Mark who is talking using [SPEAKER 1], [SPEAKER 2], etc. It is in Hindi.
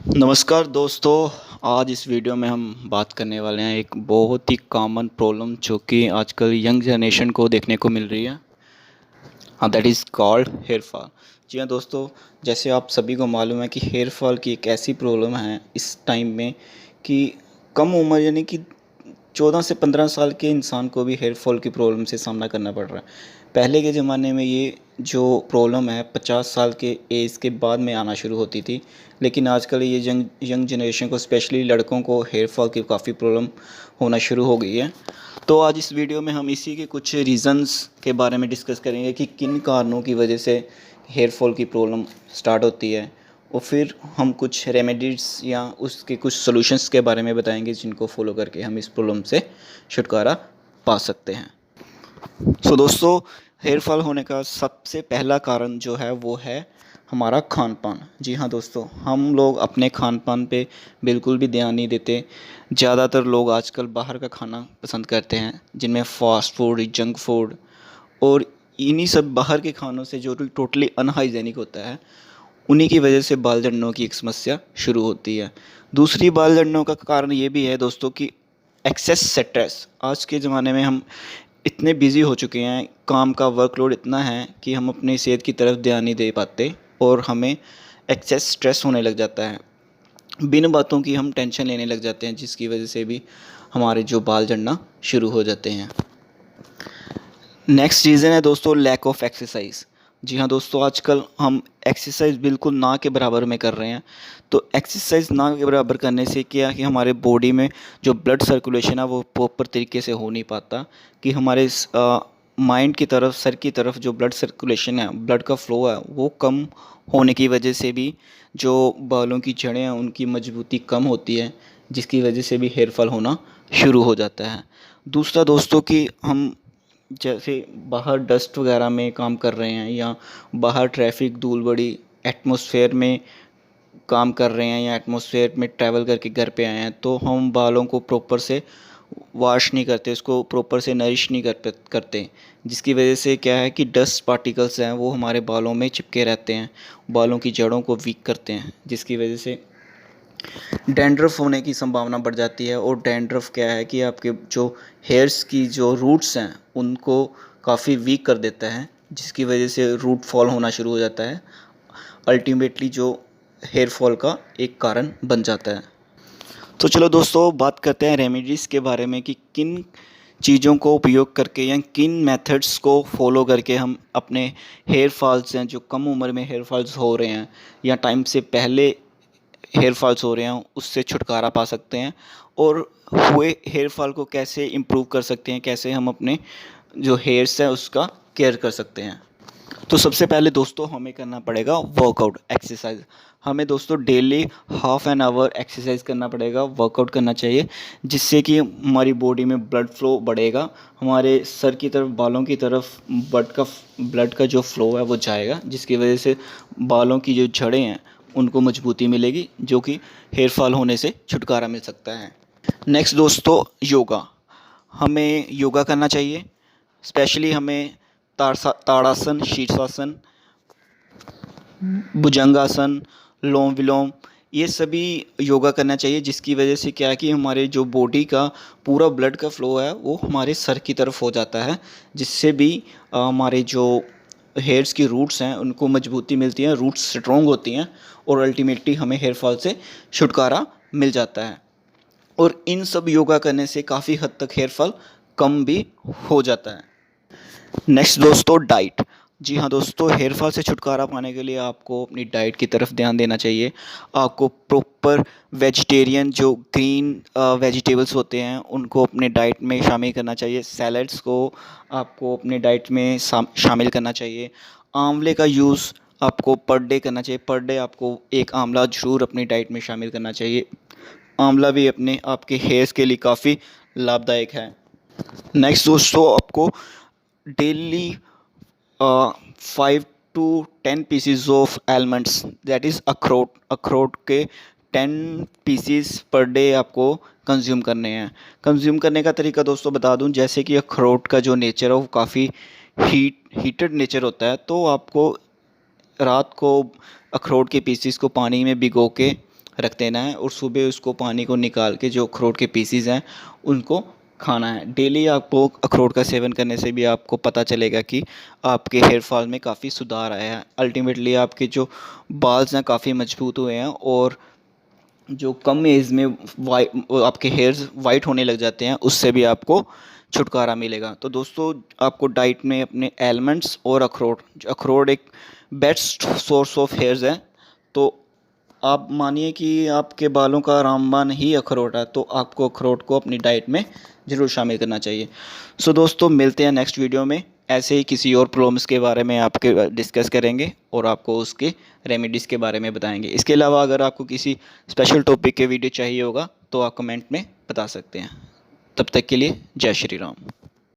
[SPEAKER 1] नमस्कार दोस्तों। आज इस वीडियो में हम बात करने वाले हैं एक बहुत ही कॉमन प्रॉब्लम जो कि आजकल यंग जनरेशन को देखने को मिल रही है। हाँ, that is called hair fall. जी हाँ दोस्तों, जैसे आप सभी को मालूम है कि हेयर फॉल की एक ऐसी प्रॉब्लम है इस टाइम में कि कम उम्र यानी कि 14 से 15 साल के इंसान को भी हेयर फॉल की प्रॉब्लम से सामना करना पड़ रहा है। पहले के ज़माने में ये जो प्रॉब्लम है 50 साल के एज के बाद में आना शुरू होती थी, लेकिन आजकल ये यंग यंग जनरेशन को स्पेशली लड़कों को हेयर फॉल की काफ़ी प्रॉब्लम होना शुरू हो गई है। तो आज इस वीडियो में हम इसी के कुछ रीज़न्स के बारे में डिस्कस करेंगे कि किन कारणों की वजह से हेयर फॉल की प्रॉब्लम स्टार्ट होती है, और फिर हम कुछ रेमेडीज़ या उसके कुछ सॉल्यूशंस के बारे में बताएंगे जिनको फॉलो करके हम इस प्रॉब्लम से छुटकारा पा सकते हैं। सो दोस्तों, हेयर फॉल होने का सबसे पहला कारण जो है वो है हमारा खान पान। जी हाँ दोस्तों, हम लोग अपने खान पान पे बिल्कुल भी ध्यान नहीं देते। ज़्यादातर लोग आजकल बाहर का खाना पसंद करते हैं, जिनमें फास्ट फूड, जंक फूड, और इन्हीं सब बाहर के खानों से जो टोटली अनहाइजेनिक होता है, उन्हीं की वजह से बाल झड़ने की एक समस्या शुरू होती है। दूसरी बाल झड़ने का कारण ये भी है दोस्तों कि एक्सेस स्ट्रेस। आज के ज़माने में हम इतने बिज़ी हो चुके हैं, काम का वर्कलोड इतना है कि हम अपनी सेहत की तरफ ध्यान नहीं दे पाते और हमें एक्सेस स्ट्रेस होने लग जाता है। बिन बातों की हम टेंशन लेने लग जाते हैं, जिसकी वजह से भी हमारे जो बाल झड़ना शुरू हो जाते हैं। नेक्स्ट रीज़न है दोस्तों लैक ऑफ एक्सरसाइज। जी हाँ दोस्तों, आजकल हम एक्सरसाइज बिल्कुल ना के बराबर में कर रहे हैं। तो एक्सरसाइज ना के बराबर करने से क्या है कि हमारे बॉडी में जो ब्लड सर्कुलेशन है वो प्रॉपर तरीके से हो नहीं पाता, कि हमारे माइंड की तरफ, सर की तरफ जो ब्लड सर्कुलेशन है, ब्लड का फ्लो है, वो कम होने की वजह से भी जो बालों की जड़ें हैं उनकी मजबूती कम होती है, जिसकी वजह से भी हेयर फॉल होना शुरू हो जाता है। दूसरा दोस्तों कि हम जैसे बाहर डस्ट वगैरह में काम कर रहे हैं, या बाहर ट्रैफिक, धूल बड़ी एटमॉस्फेयर में काम कर रहे हैं, या एटमॉस्फेयर में ट्रैवल करके घर पे आए हैं, तो हम बालों को प्रॉपर से वॉश नहीं करते, उसको प्रॉपर से नरिश नहीं करते, जिसकी वजह से क्या है कि डस्ट पार्टिकल्स हैं वो हमारे बालों में चिपके रहते हैं, बालों की जड़ों को वीक करते हैं, जिसकी वजह से डैंड्रफ होने की संभावना बढ़ जाती है। और डैंड्रफ क्या है कि आपके जो हेयर्स की जो रूट्स हैं उनको काफ़ी वीक कर देता है, जिसकी वजह से रूट फॉल होना शुरू हो जाता है, अल्टीमेटली जो हेयर फॉल का एक कारण बन जाता है। तो चलो दोस्तों, बात करते हैं रेमेडीज़ के बारे में कि किन चीज़ों को उपयोग करके या किन मेथड्स को फॉलो करके हम अपने हेयर फॉल्स हैं, जो कम उम्र में हेयर फॉल्स हो रहे हैं या टाइम से पहले हेयर फॉल्स हो रहे हैं, उससे छुटकारा पा सकते हैं, और हुए हेयर फॉल को कैसे इम्प्रूव कर सकते हैं, कैसे हम अपने जो हेयर्स हैं उसका केयर कर सकते हैं। तो सबसे पहले दोस्तों हमें करना पड़ेगा वर्कआउट, एक्सरसाइज। हमें दोस्तों daily half an hour exercise करना पड़ेगा, वर्कआउट करना चाहिए, जिससे कि हमारी बॉडी में ब्लड फ्लो बढ़ेगा, हमारे सर की तरफ, बालों की तरफ ब्लड का जो फ्लो है वो जाएगा, जिसकी वजह से बालों की जो जड़ें हैं उनको मजबूती मिलेगी, जो कि हेयर फॉल होने से छुटकारा मिल सकता है। नेक्स्ट दोस्तों योगा। हमें योगा करना चाहिए, स्पेशली हमें ताड़ासन, शीर्षासन, भुजंगासन, लोम विलोम, ये सभी योगा करना चाहिए, जिसकी वजह से क्या है कि हमारे जो बॉडी का पूरा ब्लड का फ्लो है वो हमारे सर की तरफ हो जाता है, जिससे भी हमारे जो हेयर्स की रूट्स हैं उनको मजबूती मिलती है, रूट्स स्ट्रॉन्ग होती हैं, और अल्टीमेटली हमें हेयर फॉल से छुटकारा मिल जाता है। और इन सब योगा करने से काफ़ी हद तक हेयर फॉल कम भी हो जाता है। नेक्स्ट दोस्तों डाइट। जी हाँ दोस्तों, हेयर फॉल से छुटकारा पाने के लिए आपको अपनी डाइट की तरफ ध्यान देना चाहिए। आपको प्रॉपर वेजिटेरियन जो ग्रीन वेजिटेबल्स होते हैं उनको अपने डाइट में शामिल करना चाहिए। सैलड्स को आपको अपने डाइट में शामिल करना चाहिए। आंवले का यूज़ आपको पर डे करना चाहिए, पर डे आपको एक आंवला ज़रूर अपनी डाइट में शामिल करना चाहिए। आंवला भी अपने आपके हेयर्स के लिए काफ़ी लाभदायक है। नेक्स्ट दोस्तों, आपको daily 5 to 10 PCs of almonds, that is अखरोट, अखरोट के 10 पीसीज पर डे आपको कंज्यूम करने हैं। कंज्यूम करने का तरीका दोस्तों बता दूं, जैसे कि अखरोट का जो नेचर है वो काफ़ी हीटेड नेचर होता है, तो आपको रात को अखरोट के पीसीस को पानी में भिगो के रख देना है और सुबह उसको पानी को निकाल के जो अखरोट के पीसीज हैं उनको खाना है। डेली आपको अखरोट का सेवन करने से भी आपको पता चलेगा कि आपके हेयर फॉल में काफ़ी सुधार आया है। अल्टीमेटली आपके जो बाल्स हैं काफ़ी मजबूत हुए हैं और जो कम एज में आपके हेयर्स वाइट होने लग जाते हैं उससे भी आपको छुटकारा मिलेगा। तो दोस्तों आपको डाइट में अपने एलमंड्स और अखरोट एक बेस्ट सोर्स ऑफ हेयर्स है। तो आप मानिए कि आपके बालों का रामबाण ही अखरोट है, तो आपको अखरोट को अपनी डाइट में ज़रूर शामिल करना चाहिए। सो दोस्तों मिलते हैं नेक्स्ट वीडियो में, ऐसे ही किसी और प्रॉब्लम्स के बारे में आपके डिस्कस करेंगे और आपको उसके रेमेडीज़ के बारे में बताएंगे। इसके अलावा अगर आपको किसी स्पेशल टॉपिक के वीडियो चाहिए होगा तो आप कमेंट में बता सकते हैं। तब तक के लिए जय श्री राम।